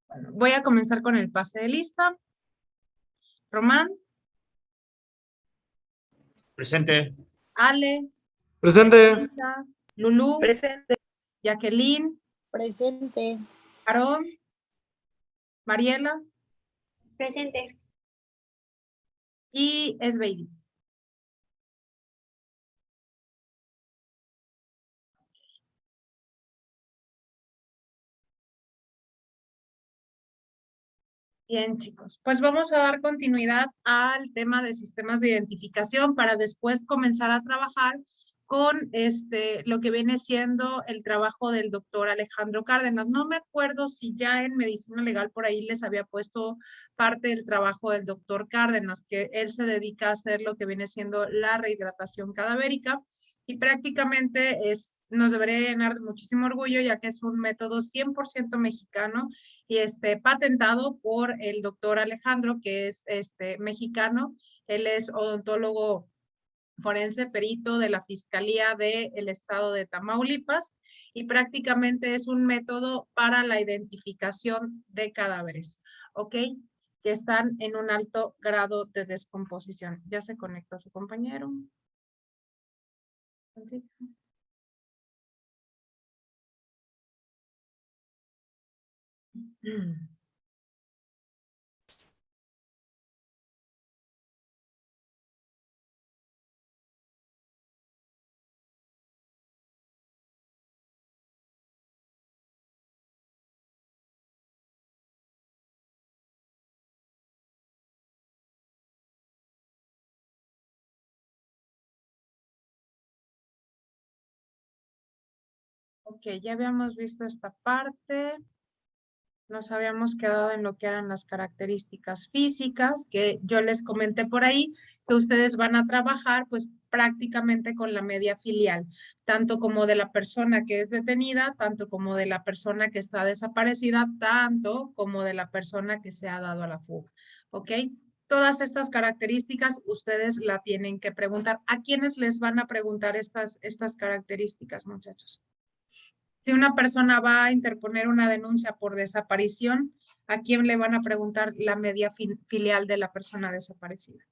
Bueno, voy a comenzar con el pase de lista. Román, Presente. Ale, Presente. Isa, Lulú, Presente. Jacqueline, Presente. Aarón, Mariela Presente. y Esbeidi. Bien, chicos, pues vamos a dar continuidad al tema de sistemas de identificación para después comenzar a trabajar con lo que viene siendo el trabajo del doctor Alejandro Cárdenas. No me acuerdo si ya en medicina legal por ahí les había puesto parte del trabajo del doctor Cárdenas, que él se dedica a hacer lo que viene siendo la rehidratación cadavérica y prácticamente nos debería llenar de muchísimo orgullo ya que es un método 100% mexicano y patentado por el doctor Alejandro, que es mexicano. Él es odontólogo forense, perito de la Fiscalía del Estado de Tamaulipas y prácticamente es un método para la identificación de cadáveres, ¿ok? Que están en un alto grado de descomposición. Ya se conecta su compañero. Ok, ya habíamos visto esta parte. Nos habíamos quedado en lo que eran las características físicas, que yo les comenté por ahí, que ustedes van a trabajar pues prácticamente con la media filial, tanto como de la persona que es detenida, tanto como de la persona que está desaparecida, tanto como de la persona que se ha dado a la fuga. ¿Ok? Todas estas características ustedes la tienen que preguntar. ¿A quiénes les van a preguntar estas características, muchachos? Si una persona va a interponer una denuncia por desaparición, ¿a quién le van a preguntar la media filial de la persona desaparecida?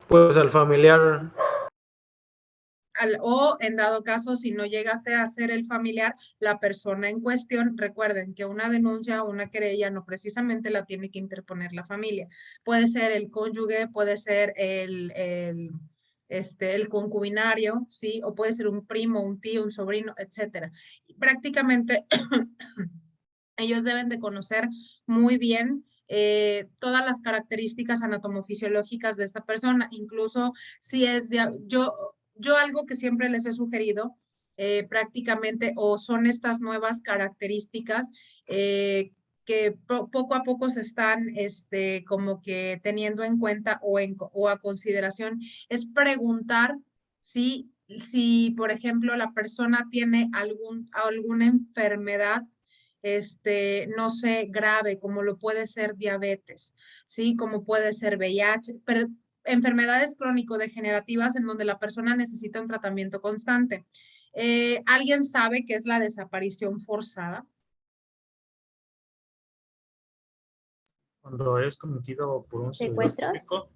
Pues al familiar. O en dado caso, si no llegase a ser el familiar, la persona en cuestión, recuerden que una denuncia o una querella no precisamente la tiene que interponer la familia. Puede ser el cónyuge, puede ser el concubinario, ¿sí? O puede ser un primo, un tío, un sobrino, etcétera. Y prácticamente ellos deben de conocer muy bien todas las características anatomofisiológicas de esta persona, incluso si es yo algo que siempre les he sugerido prácticamente o son estas nuevas características que poco a poco se están como que teniendo en cuenta o a consideración, es preguntar si, por ejemplo, la persona tiene alguna enfermedad no sé, grave, como lo puede ser diabetes, ¿sí? Como puede ser VIH, pero enfermedades crónico-degenerativas en donde la persona necesita un tratamiento constante. ¿Alguien sabe qué es la desaparición forzada? Cuando es cometido por un servidor ¿Secuestros? público,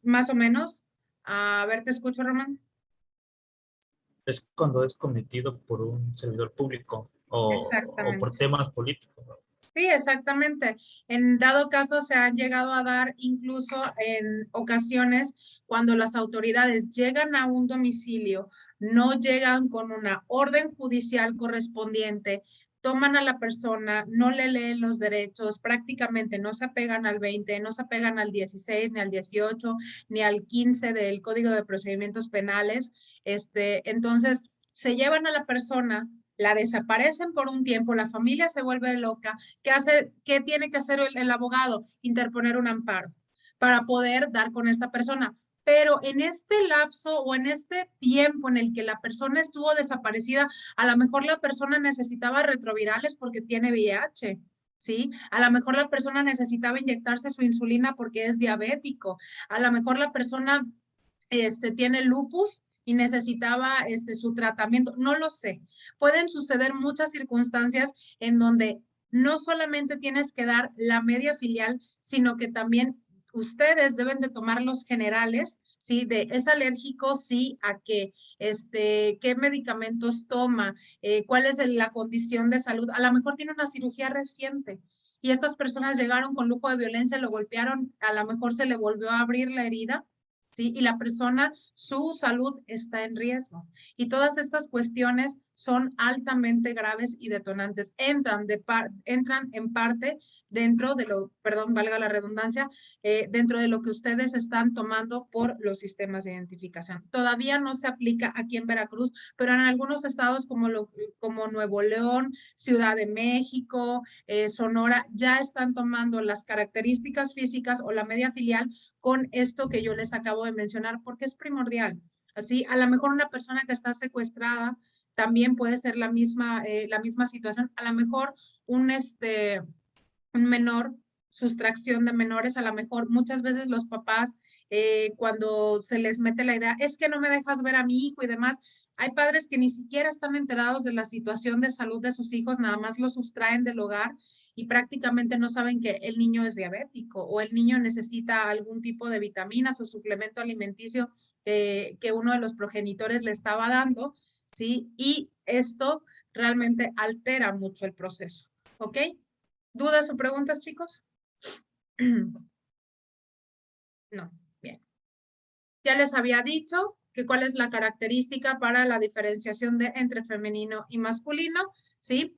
Más o menos. A ver, te escucho, Román. es cuando es cometido por un servidor público o por Exactamente. temas políticos, ¿no? Sí, exactamente. En dado caso se han llegado a dar incluso en ocasiones cuando las autoridades llegan a un domicilio, no llegan con una orden judicial correspondiente, toman a la persona, no le leen los derechos, prácticamente no se apegan al 20, no se apegan al 16, ni al 18, ni al 15 del Código de Procedimientos Penales. Entonces, se llevan a la persona, la desaparecen por un tiempo, la familia se vuelve loca. ¿Qué tiene que hacer el abogado? Interponer un amparo para poder dar con esta persona. Pero en este lapso o en este tiempo en el que la persona estuvo desaparecida, a lo mejor la persona necesitaba retrovirales porque tiene VIH, ¿sí? A lo mejor la persona necesitaba inyectarse su insulina porque es diabético. A lo mejor la persona tiene lupus y necesitaba su tratamiento, no lo sé. Pueden suceder muchas circunstancias en donde no solamente tienes que dar la media filial, sino que también ustedes deben de tomar los generales, ¿sí? De es alérgico, sí, a qué, qué medicamentos toma, cuál es la condición de salud. A lo mejor tiene una cirugía reciente y estas personas llegaron con lujo de violencia, lo golpearon, a lo mejor se le volvió a abrir la herida, ¿sí? Y la persona, su salud está en riesgo. Y todas estas cuestiones son altamente graves y detonantes. Entran en parte dentro de lo, perdón, valga la redundancia, dentro de lo que ustedes están tomando por los sistemas de identificación. Todavía no se aplica aquí en Veracruz, pero en algunos estados como Nuevo León, Ciudad de México, Sonora, ya están tomando las características físicas o la media filial con esto que yo les acabo de mencionar, porque es primordial. Así, a lo mejor una persona que está secuestrada también puede ser la misma situación. A lo mejor un menor, sustracción de menores, a lo mejor muchas veces los papás, cuando se les mete la idea, es que no me dejas ver a mi hijo y demás, hay padres que ni siquiera están enterados de la situación de salud de sus hijos, nada más los sustraen del hogar y prácticamente no saben que el niño es diabético o el niño necesita algún tipo de vitaminas o suplemento alimenticio que uno de los progenitores le estaba dando, ¿sí? Y esto realmente altera mucho el proceso, ¿ok? ¿Dudas o preguntas, chicos? No, bien. Ya les había dicho que cuál es la característica para la diferenciación entre femenino y masculino, ¿sí?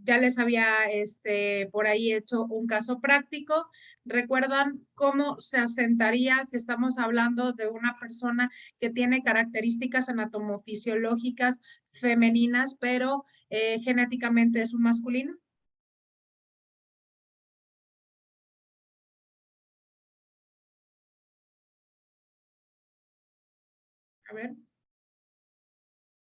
Ya les había por ahí hecho un caso práctico. ¿Recuerdan cómo se asentaría si estamos hablando de una persona que tiene características anatomofisiológicas femeninas, pero genéticamente es un masculino? A ver.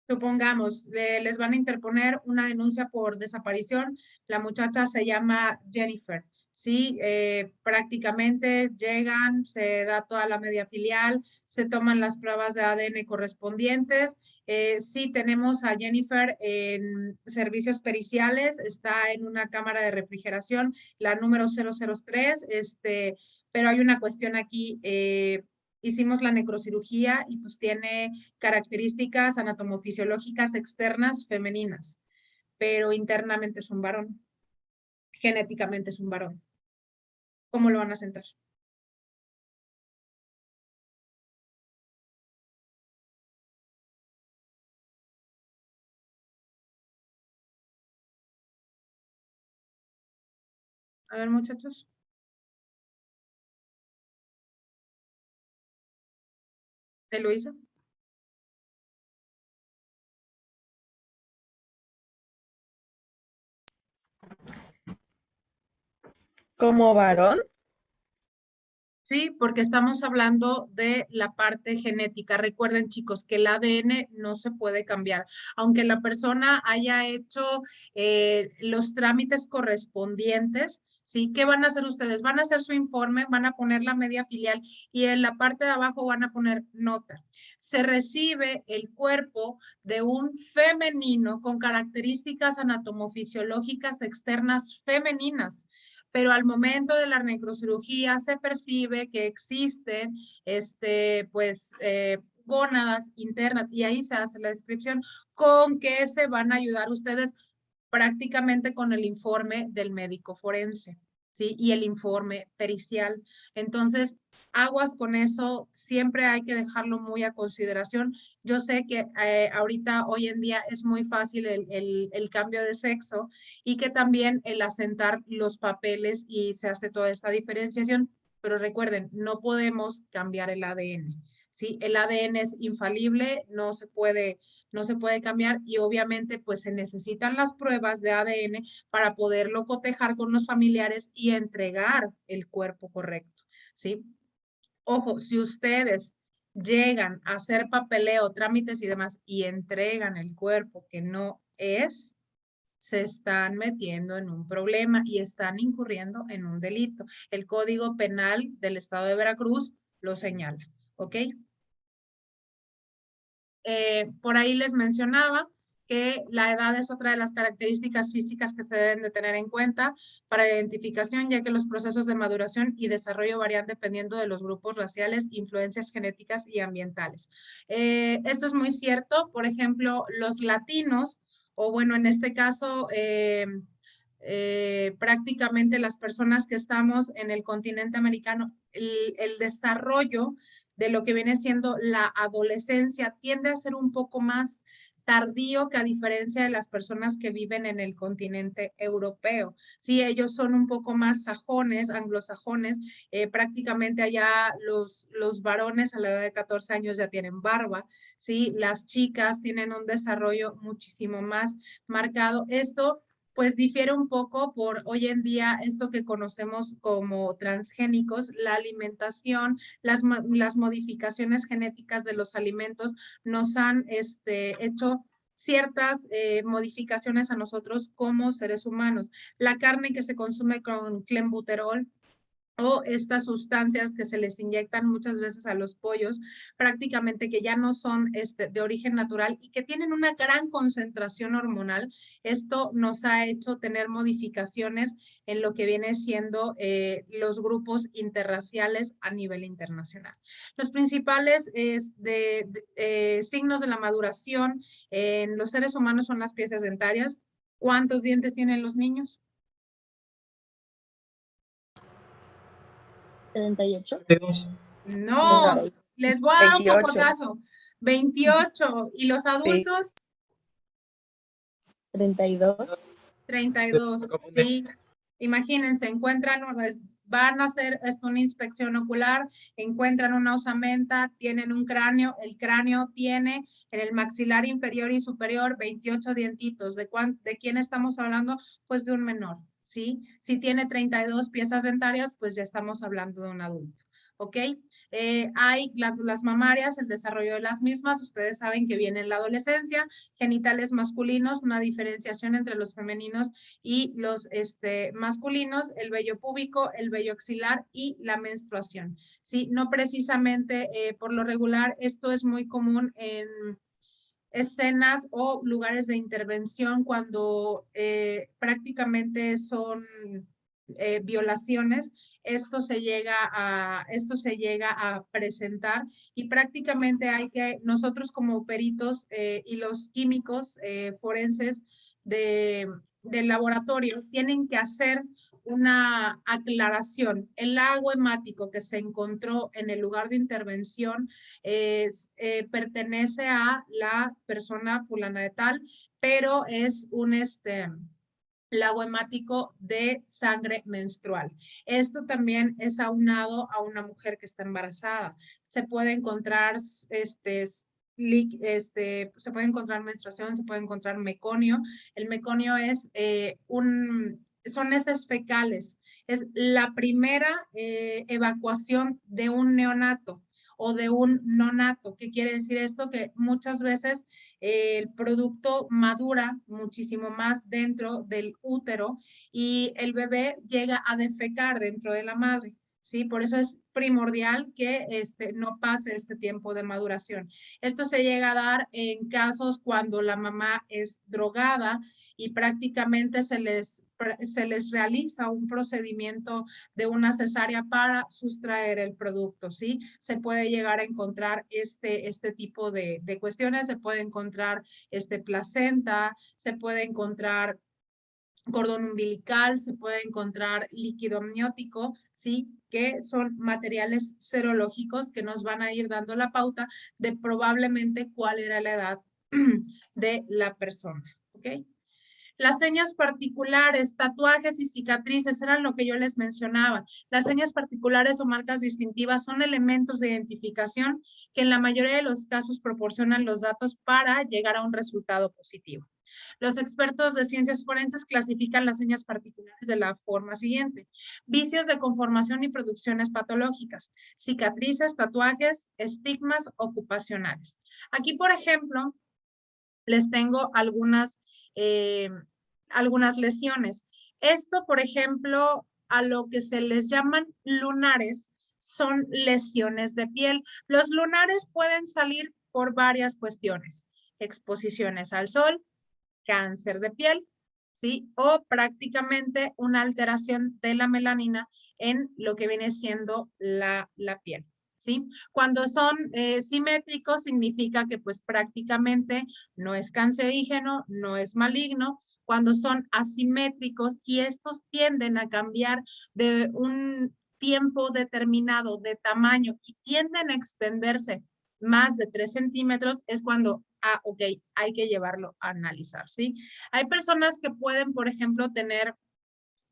Supongamos, les van a interponer una denuncia por desaparición. La muchacha se llama Jennifer. Sí, prácticamente llegan, se da toda la media filial, se toman las pruebas de ADN correspondientes. Sí, tenemos a Jennifer en servicios periciales, está en una cámara de refrigeración, la número 003, pero hay una cuestión aquí. Hicimos la necrocirugía y pues tiene características anatomofisiológicas externas femeninas, pero internamente es un varón, genéticamente es un varón. ¿Cómo lo van a centrar? A ver, muchachos. Eloisa. ¿Como varón? Sí, porque estamos hablando de la parte genética. Recuerden, chicos, que el ADN no se puede cambiar. Aunque la persona haya hecho los trámites correspondientes, ¿sí? ¿Qué van a hacer ustedes? Van a hacer su informe, van a poner la media filial y en la parte de abajo van a poner nota. Se recibe el cuerpo de un femenino con características anatomofisiológicas externas femeninas, pero al momento de la necrocirugía se percibe que existen, gónadas internas y ahí se hace la descripción con que se van a ayudar ustedes prácticamente con el informe del médico forense, ¿sí? Y el informe pericial. Entonces, aguas con eso, siempre hay que dejarlo muy a consideración. Yo sé que ahorita, hoy en día, es muy fácil el cambio de sexo y que también el asentar los papeles y se hace toda esta diferenciación, pero recuerden, no podemos cambiar el ADN. ¿Sí? El ADN es infalible, no se puede cambiar y obviamente pues se necesitan las pruebas de ADN para poderlo cotejar con los familiares y entregar el cuerpo correcto, ¿sí? Ojo, si ustedes llegan a hacer papeleo, trámites y demás y entregan el cuerpo que no es, se están metiendo en un problema y están incurriendo en un delito. El Código Penal del Estado de Veracruz lo señala, ¿ok? Por ahí les mencionaba que la edad es otra de las características físicas que se deben de tener en cuenta para la identificación, ya que los procesos de maduración y desarrollo varían dependiendo de los grupos raciales, influencias genéticas y ambientales. Esto es muy cierto. Por ejemplo, los latinos, o bueno, en este caso, prácticamente las personas que estamos en el continente americano, el desarrollo de lo que viene siendo la adolescencia tiende a ser un poco más tardío que a diferencia de las personas que viven en el continente europeo. Sí, ellos son un poco más sajones, anglosajones, prácticamente allá los varones a la edad de 14 años ya tienen barba, sí, las chicas tienen un desarrollo muchísimo más marcado. Esto pues difiere un poco por hoy en día esto que conocemos como transgénicos, la alimentación, las modificaciones genéticas de los alimentos nos han hecho ciertas modificaciones a nosotros como seres humanos. La carne que se consume con clenbuterol o estas sustancias que se les inyectan muchas veces a los pollos, prácticamente que ya no son de origen natural y que tienen una gran concentración hormonal. Esto nos ha hecho tener modificaciones en lo que viene siendo los grupos interraciales a nivel internacional. Los principales signos de la maduración en los seres humanos son las piezas dentarias. ¿Cuántos dientes tienen los niños? 38. 22. No, No, les voy a dar un 28. pocotazo. 28. ¿Y los adultos? 32. 32. Sí. Imagínense, encuentran, van a hacer una inspección ocular, encuentran una osamenta, tienen un cráneo, el cráneo tiene en el maxilar inferior y superior 28 dientitos. ¿De quién estamos hablando? Pues de un menor, ¿sí? Si tiene 32 piezas dentarias, pues ya estamos hablando de un adulto. ¿Ok? Hay glándulas mamarias, el desarrollo de las mismas, ustedes saben que viene en la adolescencia, genitales masculinos, una diferenciación entre los femeninos y los masculinos, el vello púbico, el vello axilar y la menstruación. ¿Sí? No precisamente por lo regular, esto es muy común en escenas o lugares de intervención cuando prácticamente son violaciones, esto se llega a presentar y prácticamente nosotros como peritos y los químicos forenses del laboratorio tienen que hacer una aclaración. El lago hemático que se encontró en el lugar de intervención pertenece a la persona fulana de tal, pero es un lago hemático de sangre menstrual. Esto también es aunado a una mujer que está embarazada. Se puede encontrar se puede encontrar menstruación, se puede encontrar meconio. El meconio es son heces fecales. Es la primera evacuación de un neonato o de un nonato. ¿Qué quiere decir esto? Que muchas veces el producto madura muchísimo más dentro del útero y el bebé llega a defecar dentro de la madre. ¿Sí? Por eso es primordial que no pase este tiempo de maduración. Esto se llega a dar en casos cuando la mamá es drogada y prácticamente se les realiza un procedimiento de una cesárea para sustraer el producto, ¿sí? Se puede llegar a encontrar este tipo de cuestiones, se puede encontrar placenta, se puede encontrar cordón umbilical, se puede encontrar líquido amniótico, ¿sí? Que son materiales serológicos que nos van a ir dando la pauta de probablemente cuál era la edad de la persona, ¿ok? Las señas particulares, tatuajes y cicatrices eran lo que yo les mencionaba. Las señas particulares o marcas distintivas son elementos de identificación que en la mayoría de los casos proporcionan los datos para llegar a un resultado positivo. Los expertos de ciencias forenses clasifican las señas particulares de la forma siguiente: vicios de conformación y producciones patológicas, cicatrices, tatuajes, estigmas ocupacionales. Aquí, por ejemplo, les tengo algunas lesiones. Esto, por ejemplo, a lo que se les llaman lunares, son lesiones de piel. Los lunares pueden salir por varias cuestiones. Exposiciones al sol, cáncer de piel, ¿sí? O prácticamente una alteración de la melanina en lo que viene siendo la piel, ¿sí? Cuando son simétricos significa que pues prácticamente no es cancerígeno, no es maligno. Cuando son asimétricos y estos tienden a cambiar de un tiempo determinado de tamaño y tienden a extenderse más de 3 centímetros, es cuando, ok, hay que llevarlo a analizar, ¿sí? Hay personas que pueden, por ejemplo, tener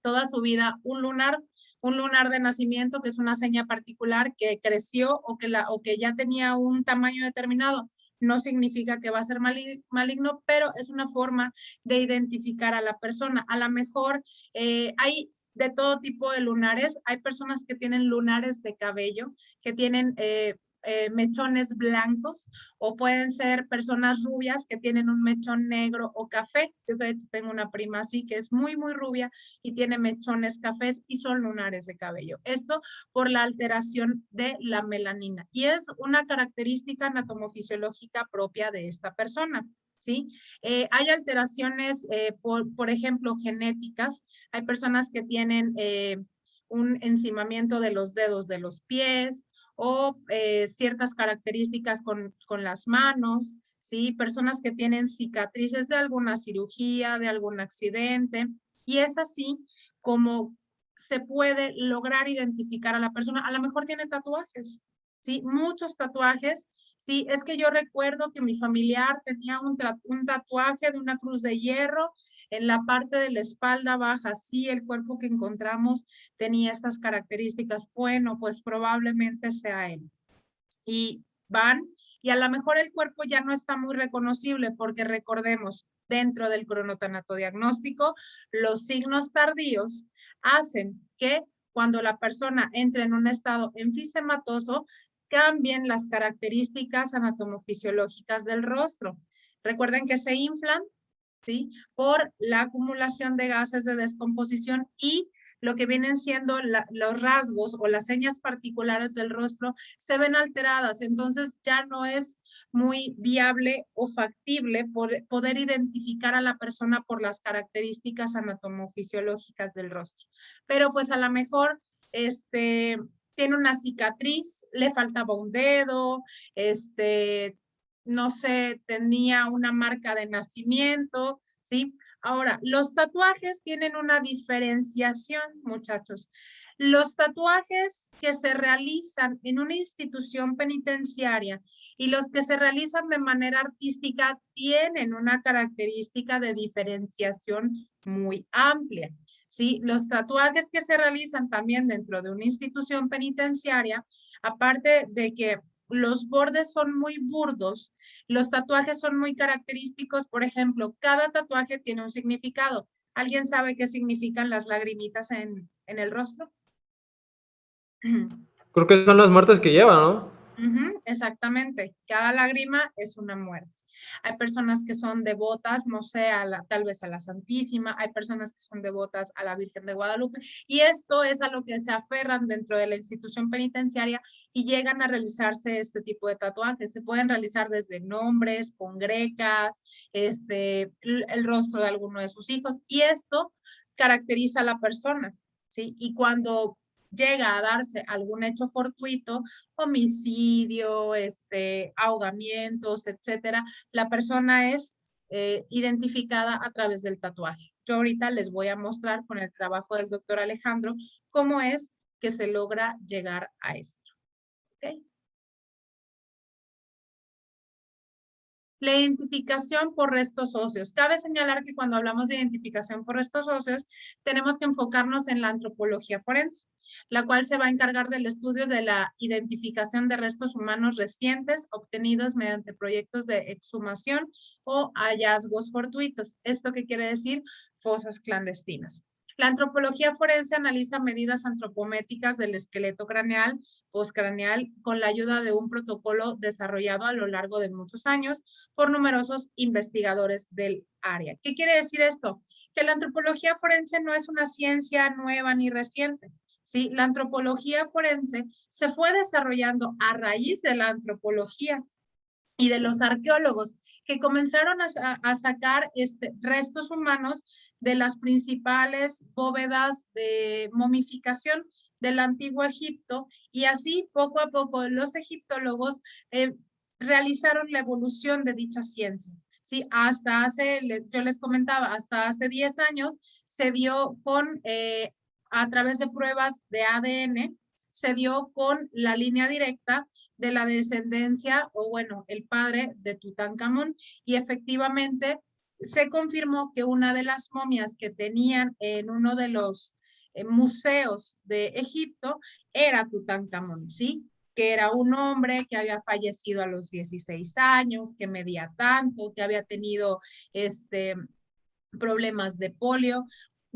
toda su vida un lunar de nacimiento, que es una seña particular que creció o que ya tenía un tamaño determinado. No significa que va a ser maligno, pero es una forma de identificar a la persona. A lo mejor hay de todo tipo de lunares. Hay personas que tienen lunares de cabello, que tienen mechones blancos, o pueden ser personas rubias que tienen un mechón negro o café. Yo de hecho tengo una prima así que es muy, muy rubia y tiene mechones cafés y son lunares de cabello. Esto por la alteración de la melanina y es una característica anatomofisiológica propia de esta persona. ¿Sí? Hay alteraciones, por ejemplo, genéticas. Hay personas que tienen un encimamiento de los dedos de los pies o ciertas características con las manos, ¿sí? Personas que tienen cicatrices de alguna cirugía, de algún accidente, y es así como se puede lograr identificar a la persona. A lo mejor tiene tatuajes, ¿sí? Muchos tatuajes. Sí, es que yo recuerdo que mi familiar tenía un tatuaje de una cruz de hierro en la parte de la espalda baja. Sí, el cuerpo que encontramos tenía estas características. Bueno, pues probablemente sea él. Y van, y a lo mejor el cuerpo ya no está muy reconocible porque recordemos, dentro del cronotanatodiagnóstico, los signos tardíos hacen que cuando la persona entre en un estado enfisematoso, cambien las características anatomofisiológicas del rostro. Recuerden que se inflan, ¿sí? Por la acumulación de gases de descomposición y lo que vienen siendo los rasgos o las señas particulares del rostro se ven alteradas. Entonces ya no es muy viable o factible poder identificar a la persona por las características anatomofisiológicas del rostro. Pero pues a lo mejor tiene una cicatriz, le faltaba un dedo, no sé, tenía una marca de nacimiento, ¿sí? Ahora, los tatuajes tienen una diferenciación, muchachos. Los tatuajes que se realizan en una institución penitenciaria y los que se realizan de manera artística tienen una característica de diferenciación muy amplia, ¿sí? Los tatuajes que se realizan también dentro de una institución penitenciaria, aparte de que los bordes son muy burdos, los tatuajes son muy característicos. Por ejemplo, cada tatuaje tiene un significado. ¿Alguien sabe qué significan las lagrimitas en el rostro? Creo que son las muertes que lleva, ¿no? Exactamente. Cada lágrima es una muerte. Hay personas que son devotas, no sé, tal vez a la Santísima, hay personas que son devotas a la Virgen de Guadalupe, y esto es a lo que se aferran dentro de la institución penitenciaria y llegan a realizarse este tipo de tatuajes. Se pueden realizar desde nombres, congrecas, el rostro de alguno de sus hijos, y esto caracteriza a la persona, ¿sí? Y cuando llega a darse algún hecho fortuito, homicidio, ahogamientos, etcétera, la persona es identificada a través del tatuaje. Yo ahorita les voy a mostrar con el trabajo del doctor Alejandro cómo es que se logra llegar a esto. ¿Okay? La identificación por restos óseos. Cabe señalar que cuando hablamos de identificación por restos óseos, tenemos que enfocarnos en la antropología forense, la cual se va a encargar del estudio de la identificación de restos humanos recientes obtenidos mediante proyectos de exhumación o hallazgos fortuitos. ¿Esto qué quiere decir? Fosas clandestinas. La antropología forense analiza medidas antropométricas del esqueleto craneal, postcraneal, con la ayuda de un protocolo desarrollado a lo largo de muchos años por numerosos investigadores del área. ¿Qué quiere decir esto? Que la antropología forense no es una ciencia nueva ni reciente. ¿Sí? La antropología forense se fue desarrollando a raíz de la antropología y de los arqueólogos que comenzaron a sacar restos humanos de las principales bóvedas de momificación del antiguo Egipto, y así poco a poco los egiptólogos realizaron la evolución de dicha ciencia. Sí, hasta hace, yo les comentaba, hasta hace 10 años se dio a través de pruebas de ADN, se dio con la línea directa de la descendencia, o bueno, el padre de Tutankamón, y efectivamente se confirmó que una de las momias que tenían en uno de los museos de Egipto era Tutankamón, ¿sí? Que era un hombre que había fallecido a los 16 años, que medía tanto, que había tenido problemas de polio.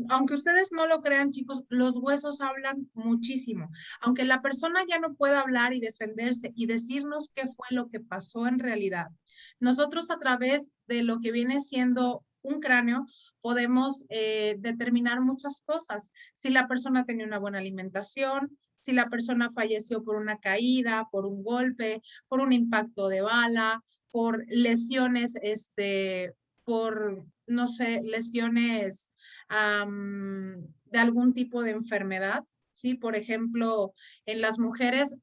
Aunque ustedes no lo crean, chicos, los huesos hablan muchísimo. Aunque la persona ya no pueda hablar y defenderse y decirnos qué fue lo que pasó en realidad, nosotros a través de lo que viene siendo un cráneo podemos determinar muchas cosas. Si la persona tenía una buena alimentación, si la persona falleció por una caída, por un golpe, por un impacto de bala, por lesiones, por, no sé, lesiones de algún tipo de enfermedad, ¿sí? Por ejemplo, en las mujeres,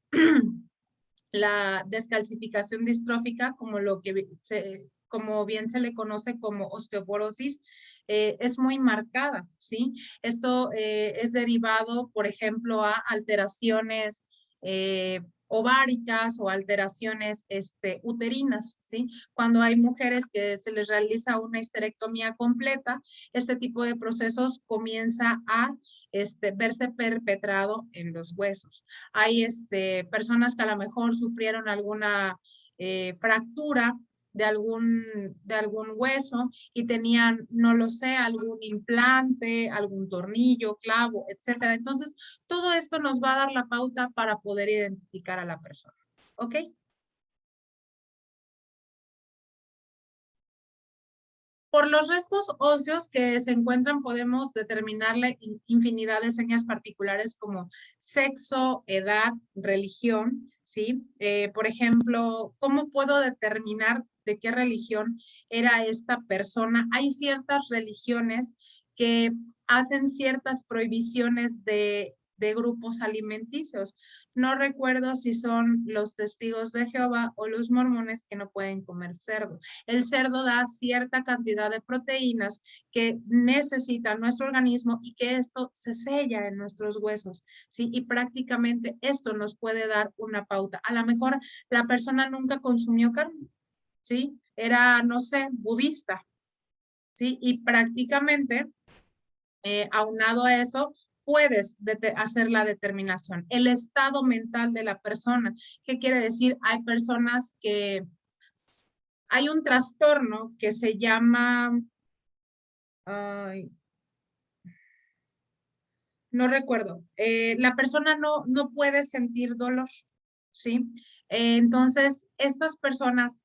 la descalcificación distrófica, como bien se le conoce como osteoporosis, es muy marcada, ¿sí? Esto es derivado, por ejemplo, a alteraciones ováricas o alteraciones uterinas, ¿sí? Cuando hay mujeres que se les realiza una histerectomía completa, este tipo de procesos comienza a verse perpetrado en los huesos. Hay personas que a lo mejor sufrieron alguna fractura de algún hueso y tenían, no lo sé, algún implante, algún tornillo, clavo, etcétera. Entonces, todo esto nos va a dar la pauta para poder identificar a la persona. ¿Ok? Por los restos óseos que se encuentran, podemos determinarle infinidad de señas particulares como sexo, edad, religión, ¿sí? Por ejemplo, ¿cómo puedo determinar de qué religión era esta persona? Hay ciertas religiones que hacen ciertas prohibiciones de grupos alimenticios. No recuerdo si son los testigos de Jehová o los mormones que no pueden comer cerdo. El cerdo da cierta cantidad de proteínas que necesita nuestro organismo y que esto se sella en nuestros huesos, ¿sí? Y prácticamente esto nos puede dar una pauta. A lo mejor la persona nunca consumió carne, ¿sí? Era, no sé, budista, ¿sí? Y prácticamente, aunado a eso, puedes hacer la determinación. El estado mental de la persona. ¿Qué quiere decir? Hay personas que hay un trastorno que se llama, no recuerdo, la persona no puede sentir dolor, ¿sí? Entonces, estas personas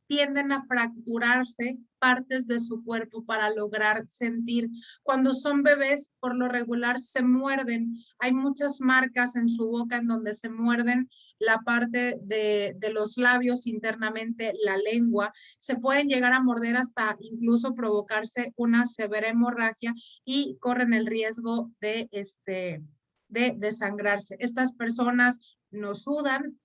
tienden a fracturarse partes de su cuerpo para lograr sentir. Cuando son bebés, por lo regular se muerden. Hay muchas marcas en su boca en donde se muerden la parte de los labios internamente, la lengua. Se pueden llegar a morder hasta incluso provocarse una severa hemorragia y corren el riesgo de desangrarse. Estas personas no sudan,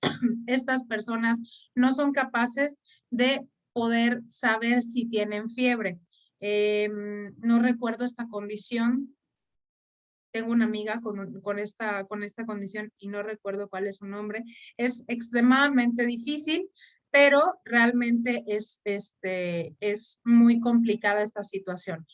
estas personas no son capaces de poder saber si tienen fiebre. No recuerdo esta condición. Tengo una amiga con esta condición y no recuerdo cuál es su nombre. Es extremadamente difícil, pero realmente es muy complicada esta situación.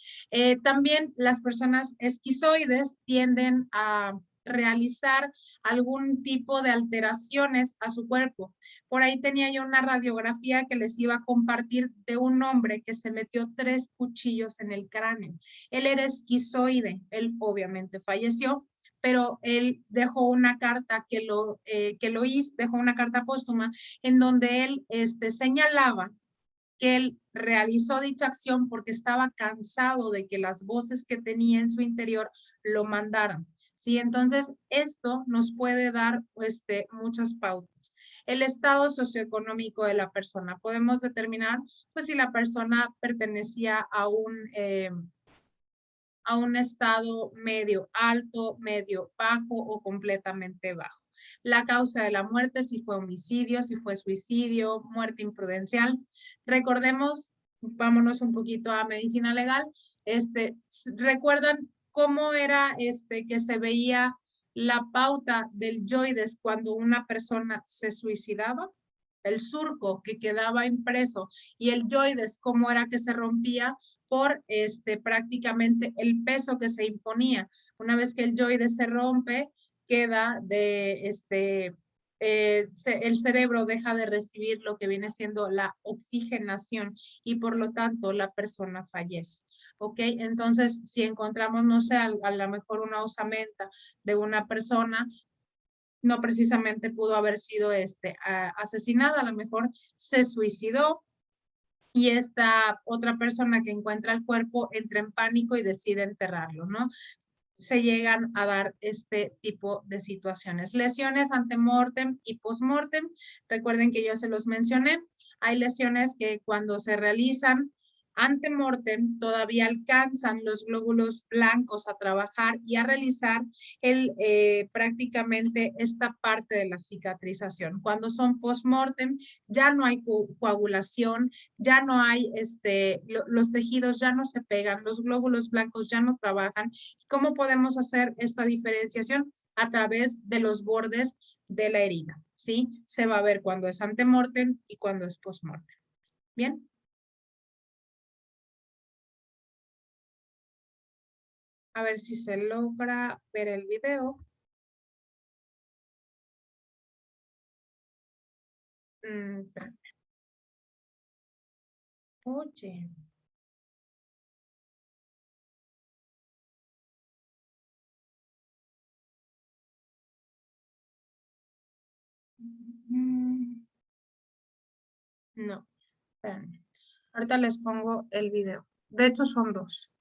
También las personas esquizoides tienden a realizar algún tipo de alteraciones a su cuerpo. Por ahí tenía yo una radiografía que les iba a compartir de un hombre que se metió 3 cuchillos en el cráneo. Él era esquizoide, él obviamente falleció, pero él dejó una carta dejó una carta póstuma en donde él señalaba que él realizó dicha acción porque estaba cansado de que las voces que tenía en su interior lo mandaran. Sí, entonces esto nos puede dar muchas pautas. El estado socioeconómico de la persona. Podemos determinar pues si la persona pertenecía a un estado medio alto, medio bajo o completamente bajo. La causa de la muerte, si fue homicidio, si fue suicidio, muerte imprudencial. Recordemos, vámonos un poquito a medicina legal. ¿Recuerdan cómo era que se veía la pauta del yoides cuando una persona se suicidaba? El surco que quedaba impreso y el yoides, cómo era que se rompía por prácticamente el peso que se imponía. Una vez que el yoides se rompe, queda de el cerebro deja de recibir lo que viene siendo la oxigenación y por lo tanto la persona fallece. ¿Ok? Entonces, si encontramos, no sé, a lo mejor una osamenta de una persona, no precisamente pudo haber sido asesinada, a lo mejor se suicidó y esta otra persona que encuentra el cuerpo entra en pánico y decide enterrarlo, ¿no? Se llegan a dar este tipo de situaciones. Lesiones antemortem y postmortem. Recuerden que yo se los mencioné. Hay lesiones que cuando se realizan antemortem todavía alcanzan los glóbulos blancos a trabajar y a realizar prácticamente esta parte de la cicatrización. Cuando son postmortem ya no hay coagulación, ya no hay, los tejidos ya no se pegan, los glóbulos blancos ya no trabajan. ¿Cómo podemos hacer esta diferenciación? A través de los bordes de la herida, ¿sí? Se va a ver cuando es antemortem y cuando es postmortem. ¿Bien? A ver si se logra ver el video. Espérame. Oye. No, espérame. Ahorita les pongo el video. De hecho, son dos.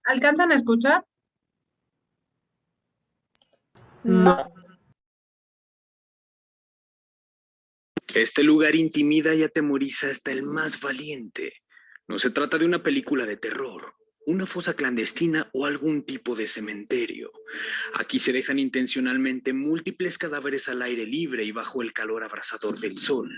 ¿Alcanzan a escuchar? No. Este lugar intimida y atemoriza hasta el más valiente. No se trata de una película de terror, una fosa clandestina o algún tipo de cementerio. Aquí se dejan intencionalmente múltiples cadáveres al aire libre y bajo el calor abrasador del sol.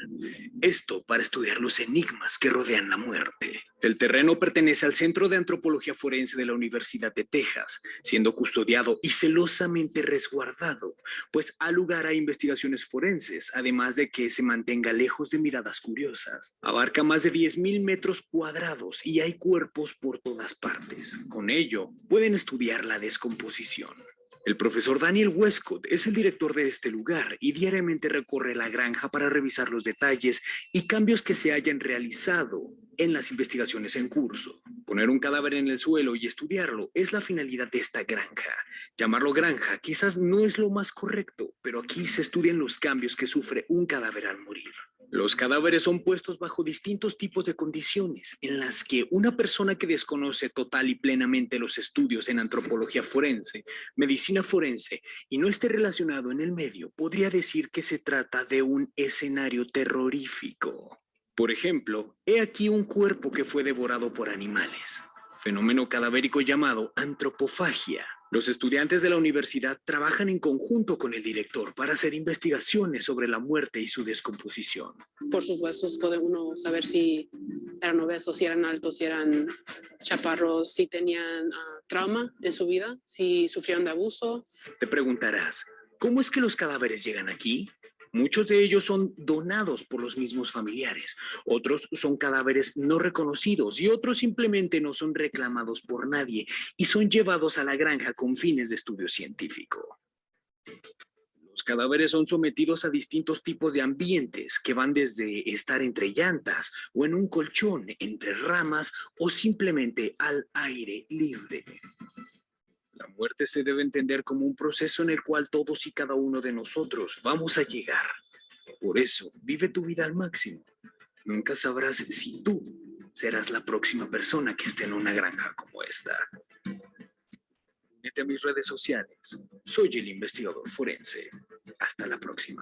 Esto para estudiar los enigmas que rodean la muerte. El terreno pertenece al Centro de Antropología Forense de la Universidad de Texas, siendo custodiado y celosamente resguardado, pues ha lugar a investigaciones forenses, además de que se mantenga lejos de miradas curiosas. Abarca más de 10,000 metros cuadrados y hay cuerpos por todas partes. Con ello, pueden estudiar la descomposición. El profesor Daniel Westcott es el director de este lugar y diariamente recorre la granja para revisar los detalles y cambios que se hayan realizado en las investigaciones en curso. Poner un cadáver en el suelo y estudiarlo es la finalidad de esta granja. Llamarlo granja quizás no es lo más correcto, pero aquí se estudian los cambios que sufre un cadáver al morir. Los cadáveres son puestos bajo distintos tipos de condiciones en las que una persona que desconoce total y plenamente los estudios en antropología forense, medicina forense y no esté relacionado en el medio podría decir que se trata de un escenario terrorífico. Por ejemplo, he aquí un cuerpo que fue devorado por animales, fenómeno cadavérico llamado antropofagia. Los estudiantes de la universidad trabajan en conjunto con el director para hacer investigaciones sobre la muerte y su descomposición. Por sus huesos puede uno saber si eran obesos, si eran altos, si eran chaparros, si tenían trauma en su vida, si sufrieron de abuso. Te preguntarás, ¿cómo es que los cadáveres llegan aquí? Muchos de ellos son donados por los mismos familiares, otros son cadáveres no reconocidos y otros simplemente no son reclamados por nadie y son llevados a la granja con fines de estudio científico. Los cadáveres son sometidos a distintos tipos de ambientes que van desde estar entre llantas o en un colchón, entre ramas o simplemente al aire libre. La muerte se debe entender como un proceso en el cual todos y cada uno de nosotros vamos a llegar. Por eso, vive tu vida al máximo. Nunca sabrás si tú serás la próxima persona que esté en una granja como esta. Únete a mis redes sociales. Soy el investigador forense. Hasta la próxima.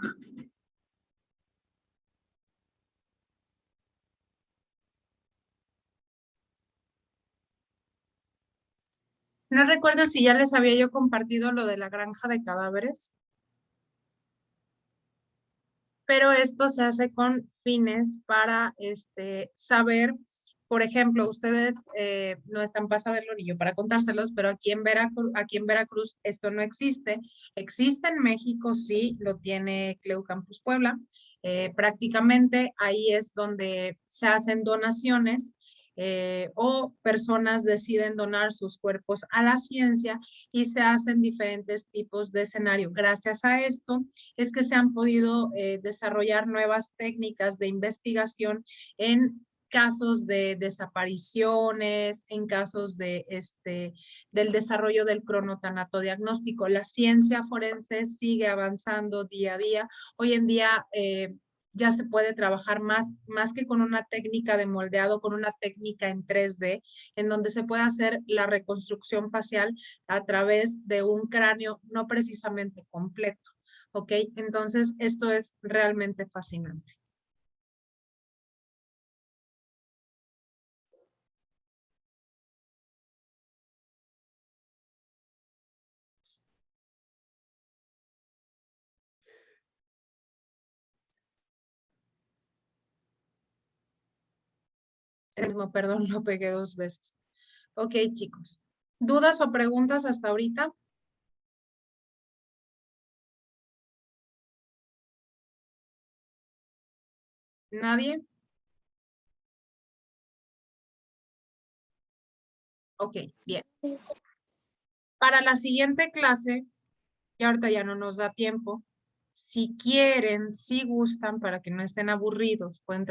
No recuerdo si ya les había yo compartido lo de la granja de cadáveres, pero esto se hace con fines para saber, por ejemplo, ustedes no están para saberlo ni yo para contárselos, pero aquí en Veracruz esto no existe. Existe en México, sí, lo tiene CLEU Campus Puebla. Prácticamente ahí es donde se hacen donaciones o personas deciden donar sus cuerpos a la ciencia y se hacen diferentes tipos de escenario. Gracias a esto es que se han podido desarrollar nuevas técnicas de investigación en casos de desapariciones, en casos de del desarrollo del cronotanato diagnóstico. La ciencia forense sigue avanzando día a día. Hoy en día ya se puede trabajar más que con una técnica de moldeado, con una técnica en 3D, en donde se puede hacer la reconstrucción facial a través de un cráneo no precisamente completo. ¿Ok? Entonces, esto es realmente fascinante. No, perdón, lo pegué 2 veces. Ok, chicos. ¿Dudas o preguntas hasta ahorita? ¿Nadie? Ok, bien. Para la siguiente clase, y ahorita ya no nos da tiempo, si quieren, si gustan, para que no estén aburridos, pueden